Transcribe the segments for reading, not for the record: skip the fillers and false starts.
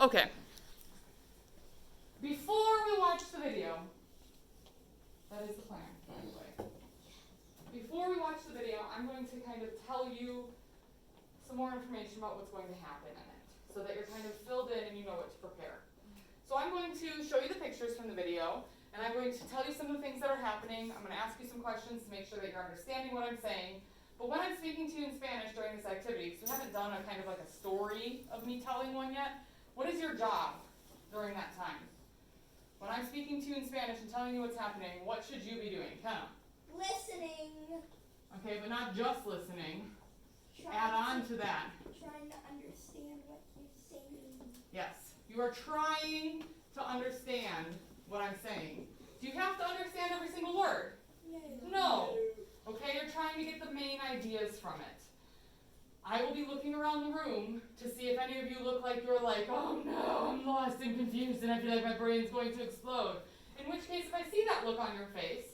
Okay. Before we watch the video, that is the plan, by the way. Before we watch the video, I'm going to kind of tell you some more information about what's going to happen in it, so that you're kind of filled in and you know what to prepare. So I'm going to show you the pictures from the video, and I'm going to tell you some of the things that are happening. I'm going to ask you some questions to make sure that you're understanding what I'm saying. But when I'm speaking to you in Spanish during this activity, because we haven't done a kind of like a story of me telling one yet, what is your job during that time? When I'm speaking to you in Spanish and telling you what's happening, what should you be doing? Kenna? Listening. Okay, but not just listening. Add on to that. Trying to understand what you're saying. Yes, you are trying to understand what I'm saying. Do you have to understand every single word? No. Okay, you're trying to get the main ideas from it. I will be looking around the room to see if any of you look like you're like, oh no, I'm lost and confused and I feel like my brain's going to explode. In which case, if I see that look on your face,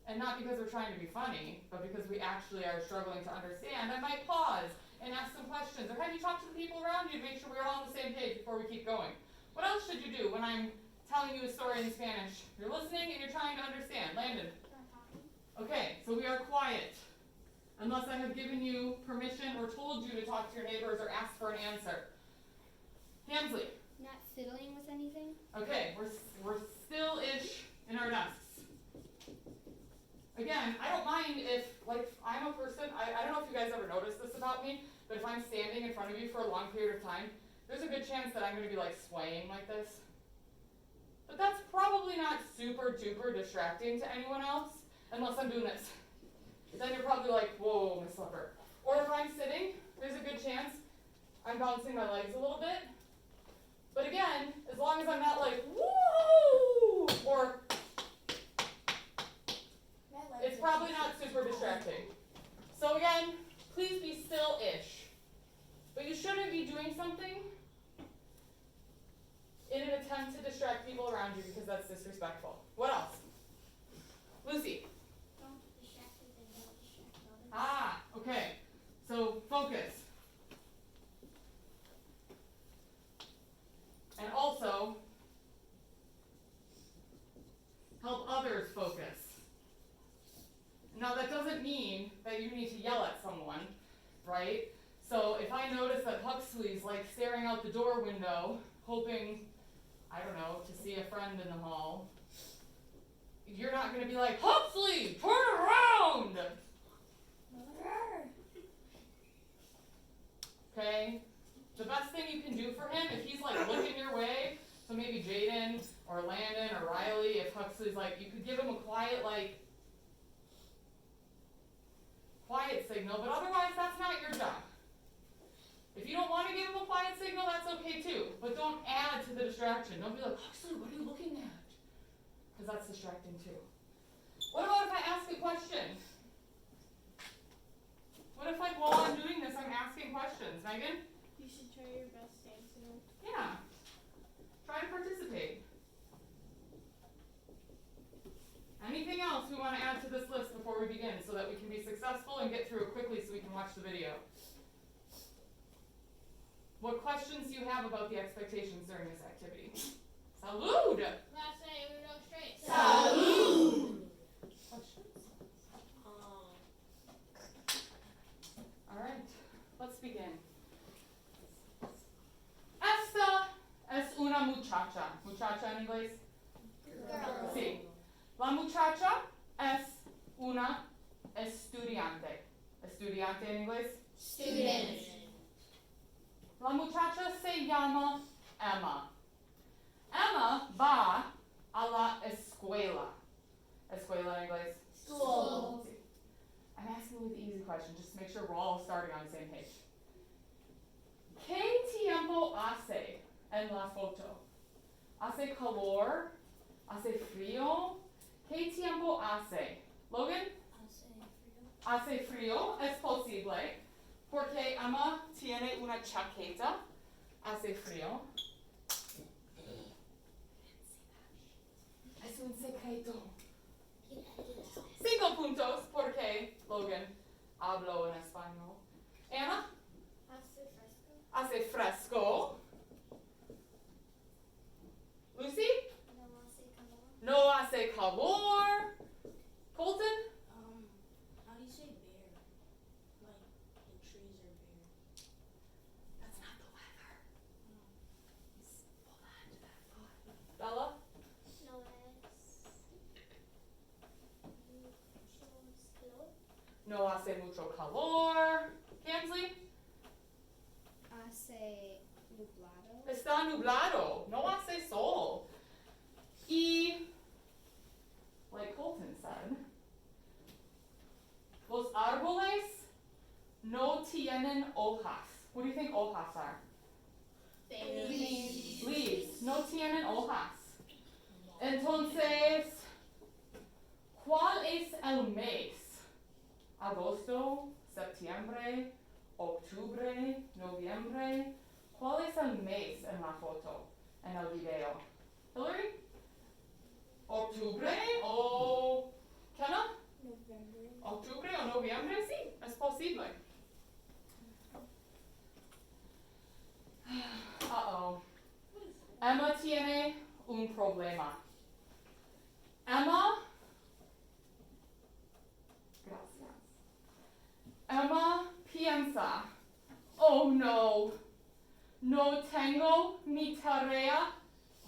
and not because we're trying to be funny, but because we actually are struggling to understand, I might pause and ask some questions, or have you talked to the people around you to make sure we're all on the same page before we keep going. What else should you do when I'm telling you a story in Spanish? You're listening and you're trying to understand. Landon? Okay, so we are quiet. Unless I have given you permission or told you to talk to your neighbors or ask for an answer. Hamsley? Not fiddling with anything? Okay, we're still-ish in our desks. Again, I don't mind if, like, I'm a person, I don't know if you guys ever noticed this about me, but if I'm standing in front of you for a long period of time, there's a good chance that I'm going to be, like, swaying like this. But that's probably not super duper distracting to anyone else, unless I'm doing this. Then you're probably like, whoa, my slipper. Or if I'm sitting, there's a good chance I'm bouncing my legs a little bit. But again, as long as I'm not like, woo, or it's probably not super distracting. So again, please be still-ish. But you shouldn't be doing something in an attempt to distract people around you because that's disrespectful. What else? Lucy. Ah, okay. So focus. And also, help others focus. Now that doesn't mean that you need to yell at someone, right? So if I notice that Huxley's like staring out the door window, hoping, I don't know, to see a friend in the hall, you're not going to be like, Huxley, turn around! Okay? The best thing you can do for him, if he's like looking your way, so maybe Jaden or Landon or Riley, if Huxley's like, you could give him a quiet signal, but otherwise that's not your job. If you don't want to give him a quiet signal, that's okay too, but don't add to the distraction. Don't be like, Huxley, what are you looking at? Because that's distracting too. What about if I ask a question? What if, like, while I'm doing this, I'm asking questions? Megan? You should try your best to answer them. Yeah. Try to participate. Anything else we want to add to this list before we begin so that we can be successful and get through it quickly so we can watch the video? What questions do you have about the expectations during this activity? Salud! Last night we were straight. Salud! Questions? All right, let's begin. Esta es una muchacha. Muchacha en inglés? Girl. Sí. La muchacha es una estudiante. Estudiante en inglés? Student. La muchacha se llama Emma. Emma va a la escuela. Escuela en inglés? School. Sí. I'm asking with the easy question, just to make sure we're all starting on the same page. ¿Qué tiempo hace en la foto? ¿Hace calor? ¿Hace frío? ¿Qué tiempo hace? Logan? Hace frío. Es posible. Porque Emma tiene una chaqueta. Hace frío. Es un secreto. 5 puntos porque Logan habló en español. Anna? hace fresco. Lucy? No hace calor. Colton? How do you say bare? Like the trees are bare. That's not the weather. Hold on to that thought. Bella? No hace mucho calor. Kansley? Hace nublado. Está nublado. No hace sol. Y, like Colton said, los árboles no tienen hojas. What do you think hojas are? Leaves. No tienen hojas. Entonces, ¿cuál es el mes? Agosto, septiembre, octubre, noviembre. ¿Cuál es el mes en la foto, en el video? Hillary? ¿Octubre o Kenna? ¿Octubre o noviembre? Sí, es posible. Uh-oh. Emma tiene un problema. Emma piensa, oh no, no tengo mi tarea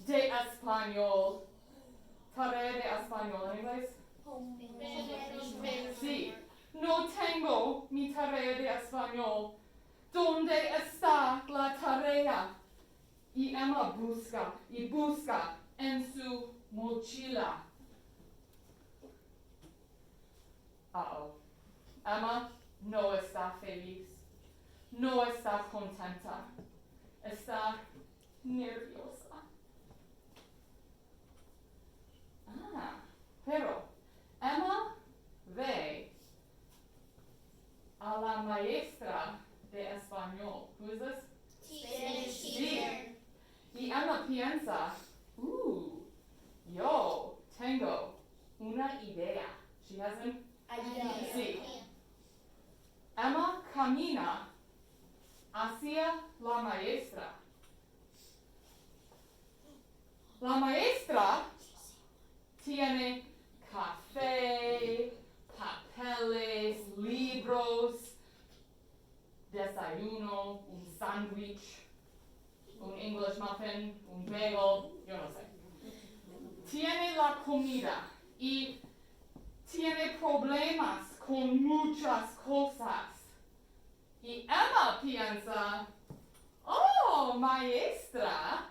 de español. Tarea de español en inglés. Sí, no tengo mi tarea de español. ¿Dónde está la tarea? Y Emma busca y busca en su mochila. Uh-oh. Emma no está feliz. No está contenta. Está nerviosa. Pero Emma ve a la maestra de español. Who is this? Sí. Y Emma piensa, yo tengo una idea. She has an Sí. Emma camina hacia la maestra. La maestra tiene café, papeles, libros, desayuno, un sándwich, un English muffin, un bagel, yo no sé. Tiene la comida y tiene problemas con muchas cosas. Y Emma piensa, oh, maestra,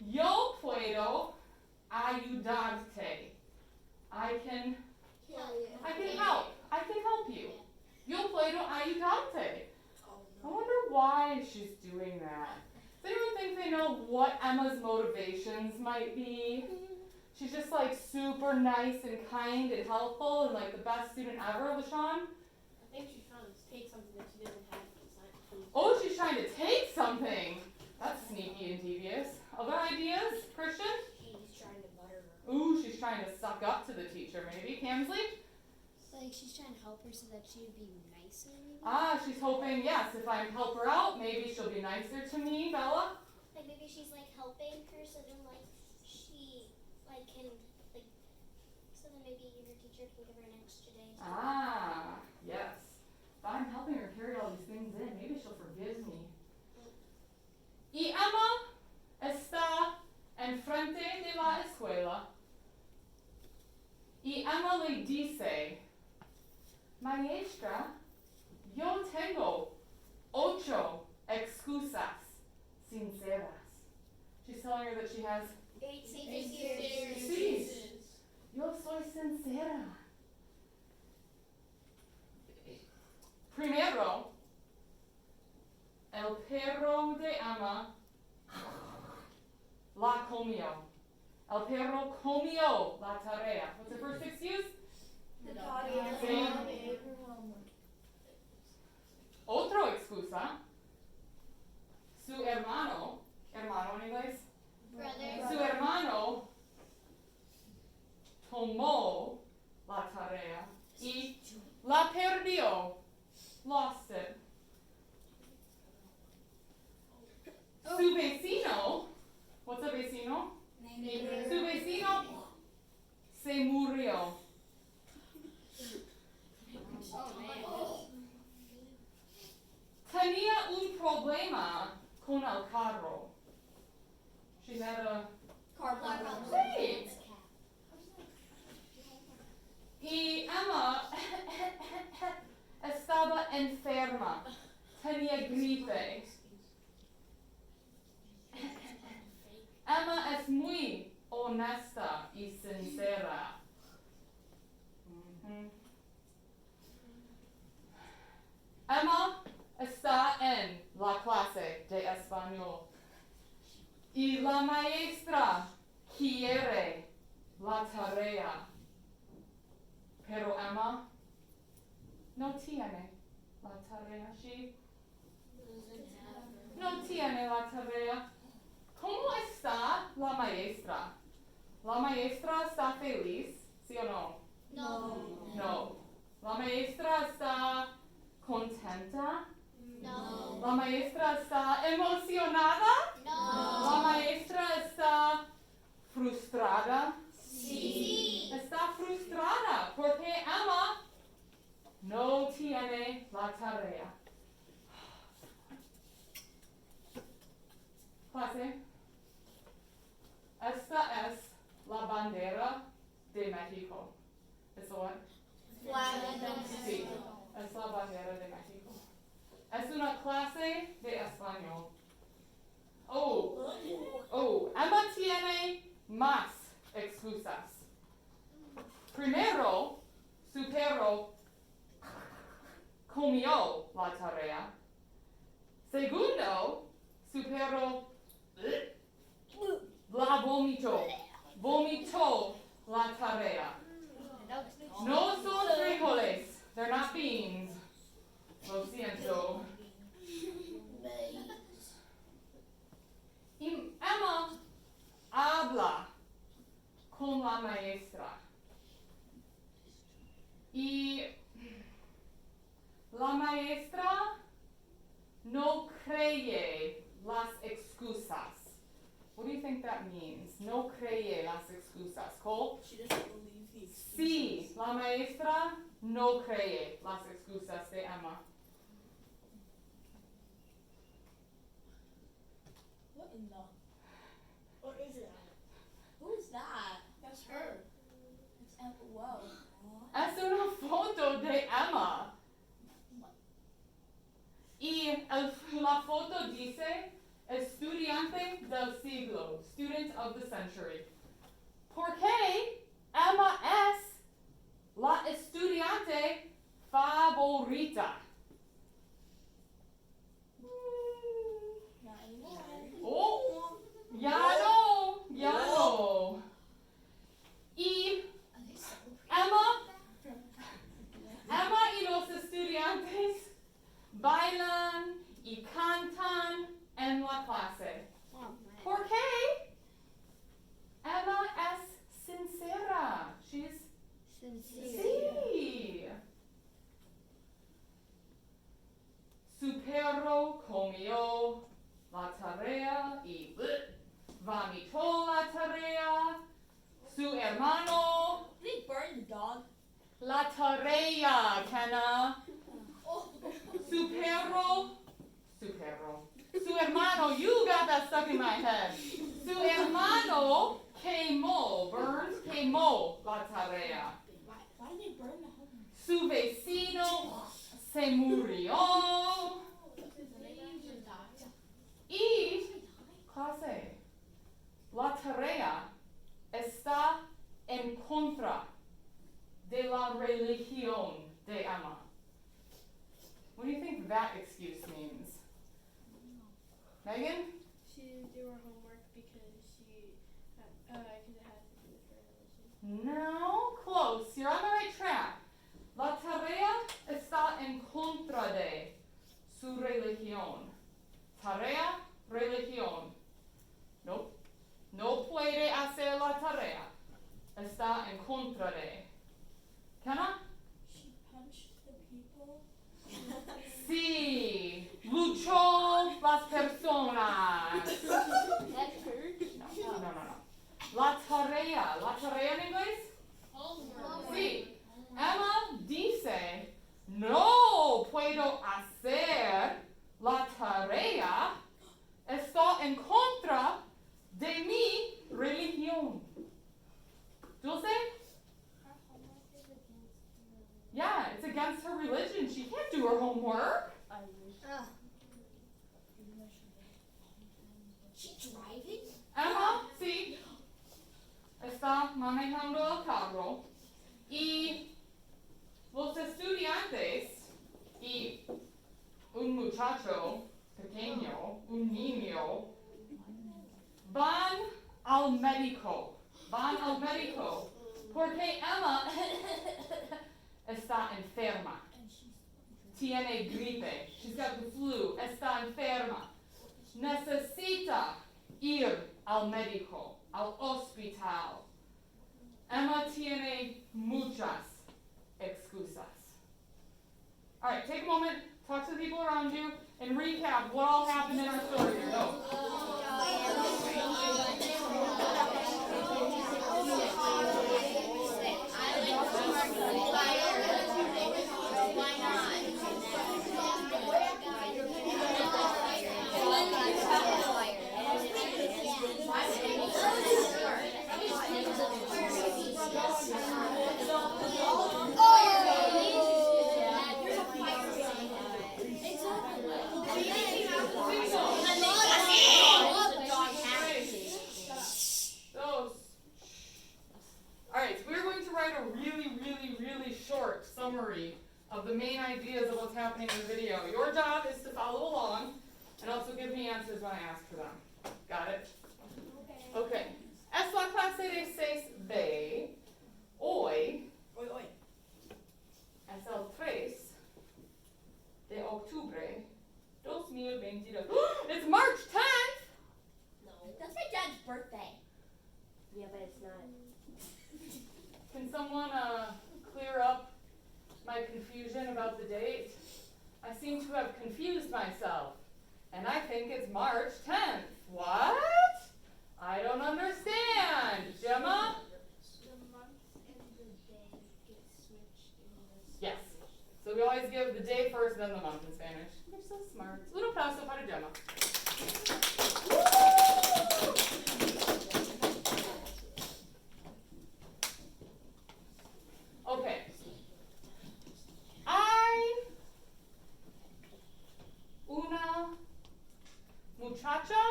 yo puedo ayudarte. I can help. I can help you. Yo puedo ayudarte. I wonder why she's doing that. Does anyone think they know what Emma's motivations might be? She's just like super nice and kind and helpful and like the best student ever, LaShawn? I think she's trying to take something that she doesn't have. Oh, she's trying to take something. That's sneaky and devious. Other ideas, Christian? She's trying to butter her. Ooh, she's trying to suck up to the teacher, maybe. Kamsley? Like she's trying to help her so that she would be nicer, maybe? She's hoping, yes, if I help her out, maybe she'll be nicer to me, Bella? Like maybe she's like helping her so then like she like can like so then maybe your teacher can give her an extra day. Yes. If I'm helping her carry all these things in, maybe she'll forgive me. Y Emma está enfrente de la escuela. Y Emma le dice, maestra, yo tengo 8 excusas sinceras. She's telling her that she has 8 Sí. Yo soy sincera. Primero, el perro de Emma la comió. El perro comió la tarea. What's her first excuse? Sí. Otro excusa. Su hermano en inglés. Su hermano tomó la tarea y la perdió. Lost it. problema con el carro. She had a... Car problem. Sí. Y Emma estaba enferma. Tenía gripe. Emma es muy honesta y sincera. Ujú. Emma está en la clase de español y la maestra quiere la tarea, pero Emma no tiene la tarea. She no tiene la tarea. ¿Cómo está la maestra? ¿La maestra está feliz? ¿Sí o no? No. No. ¿La maestra está contenta? No. ¿La maestra está emocionada? ¿La No. maestra está frustrada? Sí. Está frustrada porque Emma no tiene la tarea. Clase, esta es la bandera de México. ¿Es what? Sí, es la bandera de México. Es una clase de español. Emma tiene más excusas. Primero, su perro comió la tarea. Segundo, su perro la vomitó la tarea. No son frijoles, they're not beans. Lo siento. Y Emma habla con la maestra. Y la maestra no cree las excusas. What do you think that means? No cree las excusas. Cole? She doesn't believe the excuses. Sí, la maestra no cree las excusas de Emma. What in the? What is that? Who's that? That's her. It's Emma. Whoa. Es una foto de Emma. Y la foto dice estudiante del siglo, student of the century. Porque Emma es la estudiante favorita. Not anymore. Oh, ya no. Y Emma y los estudiantes bailan y cantan en la clase. Porque Emma es sincera. She's sí. Su perro comió la tarea y vomitó la tarea. Su hermano, Did they burn the dog? la tarea, Kenna. Su perro. Su hermano, you got that stuck in my head. Su hermano quemó la tarea. Why did they burn the homework? Su vecino se murió. Y, clase, la tarea está en contra de la religión de Emma. What do you think that excuse means? Megan? She didn't do her homework because it had to do with her religion. No, close. You're on the right track. La tarea está en contra de su religión. Tarea, religión. Nope. No puede hacer la tarea. Está en contra de. Kenna? She punched the people. Sí. Luchó las personas. That hurt. No. La tarea en inglés? Sí. Emma dice, no puedo hacer la tarea Van al médico. Van al médico. Porque Emma está enferma. Tiene gripe. She's got the flu. Está enferma. Necesita ir al médico, al hospital. Emma tiene muchas excusas. All right, take a moment, talk to the people around you, and recap what all happened in our story here. Go. Summary of the main ideas of what's happening in the video. Your job is to follow along and also give me answers when I ask for them. Got it? Okay. Es la clase de 6B. Hoy es el 3 de octubre 2022. It's March 10th! No. That's my dad's birthday. Yeah, but it's not. Can someone clear up my confusion about the date? I seem to have confused myself, and I think it's March 10th. What? I don't understand. Gemma? The month and the day get switched in this. Yes. So we always give the day first, then the month in Spanish. They're so smart. Un aplauso para Gemma. Okay. Hay una muchacha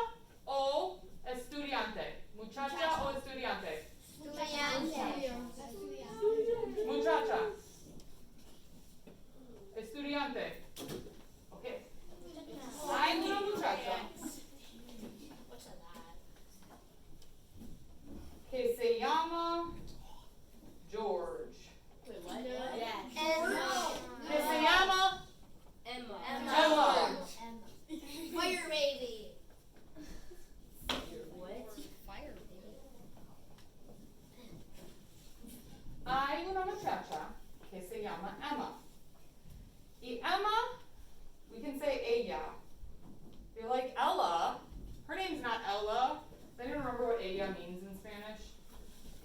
o estudiante. Muchacha o estudiante. Muchacha. Estudiante. Okay. Hay una muchacha What's that? que se llama George. Wait, what? Que se llama Emma. Emma. Fire baby. What? Fire, baby. Hay una muchacha que se llama Emma. Y Emma, we can say ella. If you're like Ella, her name's not Ella. Does anyone remember what ella means in Spanish?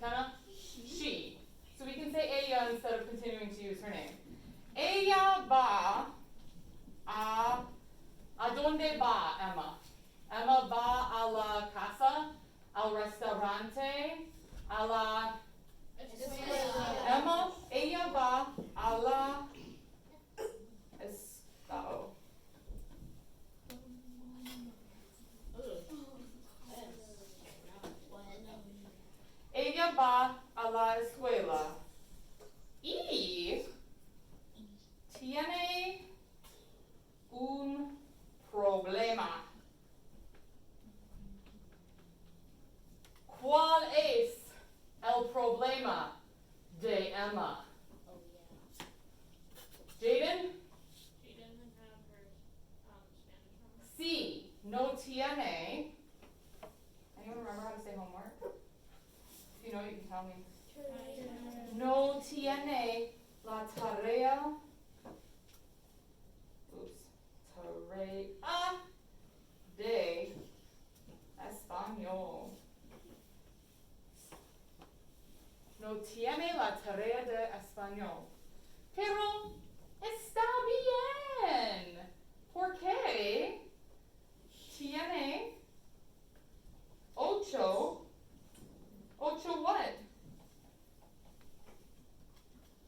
Kenna? She. So we can say ella instead of continuing to use her name. Ella va a dónde va Emma? Emma va a la casa, al restaurante, a la... Emma, ella va a la... Uh-oh. Ella va a la escuela y tiene un problema. ¿Cuál es el problema de Emma? Oh, yeah. Jaden? She doesn't have her Spanish homework. Sí, no tiene. Anyone remember how to say homework? If you know, you can tell me. No tiene la tarea. Oops. Tarea de español. No tiene la tarea de español. Pero está bien. Porque tiene 8 what?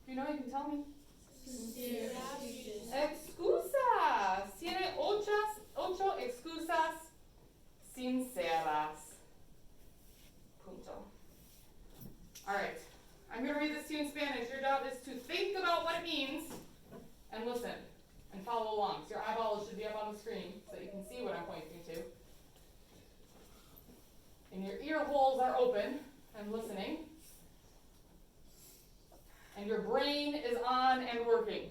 If you know, you can tell me. Excusas. Tiene 8 excusas sinceras. Punto. All right. I'm going to read this to you in Spanish. Your job is to think about what it means and listen and follow along. So your eyeballs should be up on the screen so that you can see what I'm pointing to. open and listening. And your brain is on and working.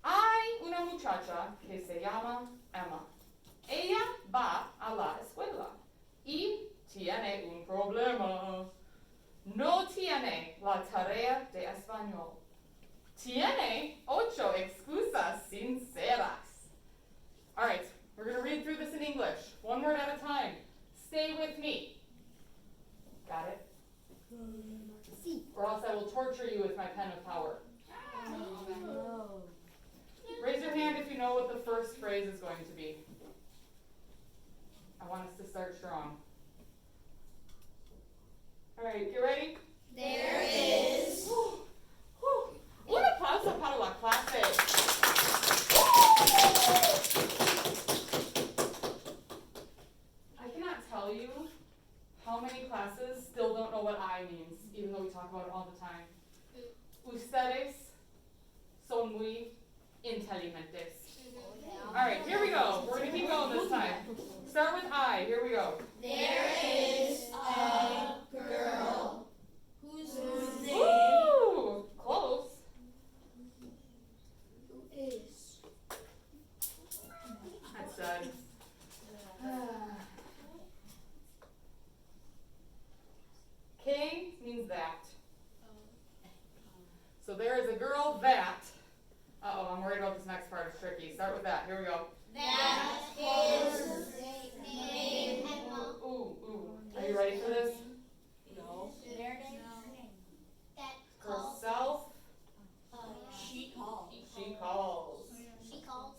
Hay una muchacha que se llama Emma. Ella va a la escuela y tiene un problema. No tiene la tarea de español. Tiene 8 excusas sinceras. All right, we're going to read through this in English, one word at a time. Stay with me. Got it? Sí. Or else I will torture you with my pen of power. No. Raise your hand if you know what the first phrase is going to be. I want us to start strong. All right, get ready? There is. Un aplauso para la clase. I cannot tell you how many classes still don't know what I means, even though we talk about it all the time. Ustedes son muy inteligentes. All right, here we go. We're going to keep going this time. Start with I. Here we go. There is a girl whose name Ooh, close. who is. That's done. K means that. So there is a girl that. Uh-oh, I'm worried about this next part. It's tricky. Start with that. Here we go. That is Name Emma. Ooh. Are you ready for this? no. Their name. That calls. Herself, She calls. she calls. She calls.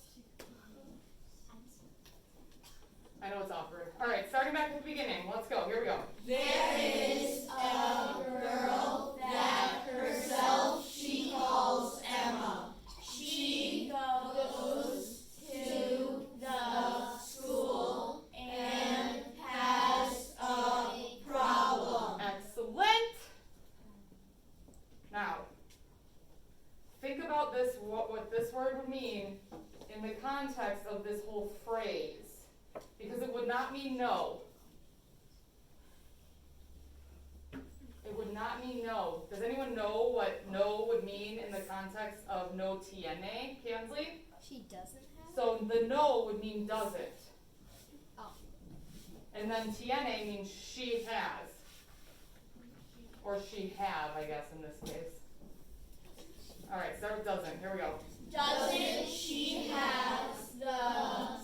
I know it's awkward. All right, starting back at the beginning. Let's go. Here we go. There is a girl that herself she calls Emma. She goes to the school and has a problem. Excellent. Now, think about this, what this word would mean in the context of this whole phrase. Because it would not mean no. It would not mean no. Does anyone know what no would mean in the context of no tiene, Kansley? She doesn't have. So the no would mean doesn't. Oh. And then tiene means she has. Or she have, I guess, in this case. All right, start with doesn't. Here we go. Doesn't she have the